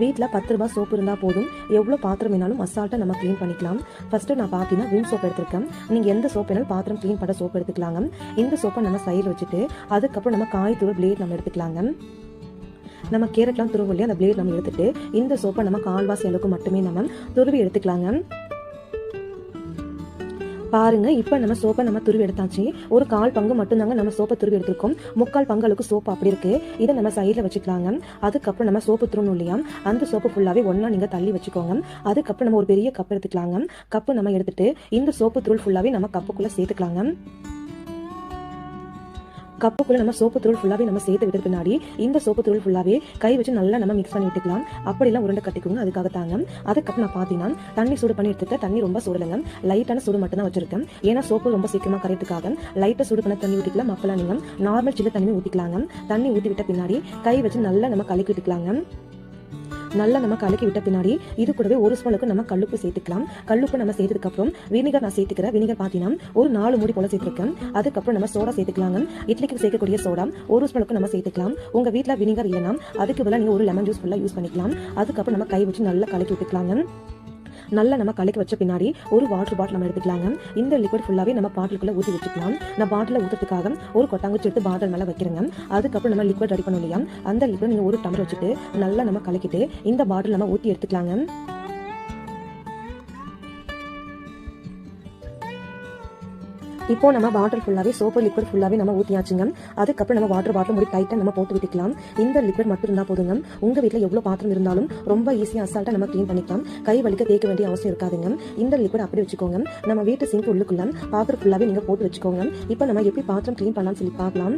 வீட்டில் 10 ரூபாய் சோப்பு இருந்தால் போதும், எவ்வளோ பாத்திரம் வேணாலும் அசால்ட்டாக நம்ம க்ளீன் பண்ணிக்கலாம். ஃபர்ஸ்ட்டு நான் பார்த்தீங்கன்னா விம் சோப் எடுத்துருக்கேன். நீங்கள் எந்த சோப் வேணாலும் பாத்திரம் க்ளீன் பண்ண சோப் எடுத்துக்கலாங்க. இந்த சோப்பை நம்ம சைடில் வச்சுட்டு அதுக்கப்புறம் நம்ம காய் துருவ பிளேட் நம்ம எடுத்துக்கலாங்க. நம்ம கேரட்லாம் துருவ இல்லையா, அந்த பிளேட் நம்ம எடுத்துட்டு இந்த சோப்பை நம்ம கால்வாசி அளவுக்கு மட்டுமே நம்ம துருவி எடுத்துக்கலாங்க. பாருங்க, இப்போ நம்ம சோப்பை நம்ம துருவி எடுத்தாச்சு. ஒரு 1/4 பங்கு மட்டும்தாங்க நம்ம சோப்பை துருவி எடுத்துருக்கோம். 3/4 பங்கு அளவுக்கு சோப்பு அப்படி இருக்கு. இதை நம்ம சைடில் வச்சுக்கலாங்க. அதுக்கப்புறம் நம்ம சோப்பு துருணும் இல்லையா, அந்த சோப்பு ஃபுல்லாவே ஒன்னா நீங்க தள்ளி வச்சுக்கோங்க. அதுக்கப்புறம் நம்ம ஒரு பெரிய கப் எடுத்துக்கலாங்க. கப்பு நம்ம எடுத்துட்டு இந்த சோப்பு தூள் ஃபுல்லாவே நம்ம கப்புக்குள்ள சேர்த்துக்கலாங்க. கப்புக்குள்ள நம்ம சோப்பு தூள் ஃபுல்லாவே நம்ம சேர்த்து விட்டு பின்னாடி இந்த சோப்பு தூள் ஃபுல்லாவே கை வச்சு நல்லா நம்ம மிக்ஸ் பண்ணி விட்டுக்கலாம். அப்படிலாம் உருண்டை கட்டிக்கோங்க. அதுக்காக தாங்க. அதுக்கப்புறம் நான் பார்த்தீங்கன்னா தண்ணி சூடு பண்ணி எடுத்துக்க. தண்ணி ரொம்ப சூடலைங்க, லைட்டான சூடு மட்டும் தான் வச்சிருக்கேன். ஏன்னா சோப்பு ரொம்ப சீக்கிரமா கரையத்துக்காக லைட்டா சூடு பண்ண தண்ணி ஊற்றிக்கலாம். அப்பெல்லாம் நீங்க நார்மல் சில்ல தண்ணி ஊற்றிக்கலாங்க. தண்ணி ஊற்றி விட்ட பின்னாடி கை வச்சு நல்லா நம்ம கலக்கி விட்டுக்கலாங்க. நல்லா நம்ம கலக்கி விட்ட பின்னாடி இது கூடவே 1 ஸ்பூனுக்கு நம்ம கல்லுப்பு சேர்த்துக்கலாம். கல்லுப்பு நம்ம சேர்த்ததுக்கு அப்புறம் வினிகர் நான் சேர்த்துக்கிறேன். வினிகர் பார்த்தீங்கன்னா ஒரு 4 மூடி போல சேர்த்துருக்கேன். அதுக்கப்புறம் நம்ம சோடா சேர்த்துக்கலாங்க. இட்லிக்கு சேர்க்கக்கூடிய சோடா 1 ஸ்பூனுக்கு நம்ம சேர்த்துக்கலாம். உங்க வீட்டில் வினிகர் இல்லைனா அதுக்கு பதிலாக நீங்க ஒரு லெமன் ஜூஸ் ஃபுல்லாக யூஸ் பண்ணிக்கலாம். அதுக்கப்புறம் நம்ம கை வச்சு நல்லா கலக்கி விட்டுக்கலாங்க. நல்லா நம்ம கலக்கி வச்ச பின்னாடி ஒரு வாட்டர் பாட்டில் நம்ம எடுத்துக்கலாங்க. இந்த லிக்விட் ஃபுல்லாவே நம்ம பாட்டிலுக்குள்ள ஊற்றி வச்சுக்கலாம். நான் பாட்டில் ஊற்றுறதுக்காக ஒரு கொட்டாங்குச்சி எடுத்து பாட்டில் மேலே வைக்கிறேங்க. அதுக்கப்புறம் நம்ம லிக்விட் ரெடி பண்ணோம் இல்லையா, அந்த லிக்விட் நீங்கள் ஒரு டம்ளர் வச்சுட்டு நல்லா நம்ம கலக்கிட்டு இந்த பாட்டில் நம்ம ஊற்றி எடுத்துக்கலாங்க. இப்போ நம்ம பாட்டில் ஃபுல்லாவே சோப்பு லிக்விட் ஃபுல்லாவே நம்ம ஊற்றியாச்சுங்க. அதுக்கப்புறம் நம்ம வாட்டர் பாட்டில் முடி டைட்டாக நம்ம போட்டு விட்டுக்கலாம். இந்த லிக்விட் மட்டும் இருந்தால் போதுங்க. உங்க வீட்டில் எவ்வளோ பாத்திரம் இருந்தாலும் ரொம்ப ஈஸியாக அசால்ட்டாக நம்ம க்ளீன் பண்ணிக்கலாம். கை வலிக்க தேய்க்க வேண்டிய அவசியம் இருக்காதுங்க. இந்த லிக்விட் அப்படி வச்சுக்கோங்க. நம்ம வீட்டு சிங்க் உள்ளுக்குள்ள பாத்திரம் ஃபுல்லாவே நீங்க போட்டு வச்சுக்கோங்க. இப்போ நம்ம எப்படி பாத்திரம் க்ளீன் பண்ணலாம்னு சொல்லி பார்க்கலாம்.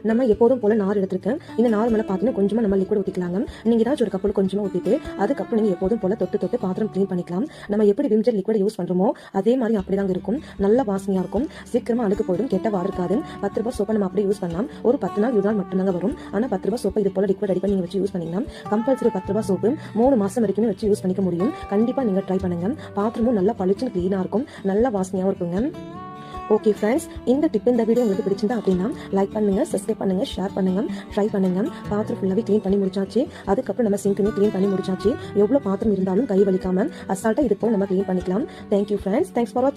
நம்ம எப்போதும் போல நார் எடுத்துருக்கேன். இந்த நார் மேலே பார்த்தீங்கன்னா கொஞ்சமா நம்ம லிக்விட் ஊற்றிக்கலாங்க. நீங்க ஏதாச்சும் ஒரு கப்பல் கொஞ்சமா ஊற்றிட்டு அதுக்கப்புறம் நீங்க எப்போதும் போல தொட்டு பாத்திரம் க்ளீன் பண்ணிக்கலாம். நம்ம எப்படி விம் ஜெல் லிக்விட் யூஸ் பண்றோமோ அதே மாதிரி அப்படிதாங்க இருக்கும். நல்ல வாசனையா இருக்கும். சீக்கிரமா அழுக்கு போயிடும், கெட்ட வாட இருக்காது. 10 ரூபாய் சோப்பை நம்ம அப்படியே யூஸ் பண்ணலாம். ஒரு 10 நாள் 20 நாள் மட்டும்தாங்க வரும். ஆனா 10 ரூபாய் சோப்பை இது போல லிக்விட் ரெடி பண்ணி வச்சு யூஸ் பண்ணிங்கன்னா கம்பல்சரி 10 ரூபாய் சோப்பு 3 மாசம் வரைக்கும் வச்சு யூஸ் பண்ணிக்க முடியும். கண்டிப்பா நீங்க ட்ரை பண்ணுங்க. பாத்திரமும் நல்லா பளிச்சுன்னு கிளீனா இருக்கும், நல்ல வாசனையாவும் இருக்குங்க. ஓகே ஃப்ரெண்ட்ஸ், இந்த டிப் இந்த வீடியோ உங்களுக்கு பிடிச்சிருந்தா அப்படின்னா லைக் பண்ணுங்க, சப்ஸ்கிரைப் பண்ணுங்க, ஷேர் பண்ணுங்க, ட்ரை பண்ணுங்க. பாத்திரம் ஃபுல்லாவே க்ளீன் பண்ணி முடிச்சாச்சு. அதுக்கப்புறம் நம்ம சிங்க்குமே க்ளீன் பண்ணி முடிச்சாச்சு. எவ்வளவு பாத்திரம் இருந்தாலும் கை வலிக்காம அசால்ட்டா இது போல நம்ம க்ளீன் பண்ணிக்கலாம். தேங்க்யூ ஃப்ரெண்ட்ஸ், தேங்க்ஸ் ஃபார் வாட்சிங்.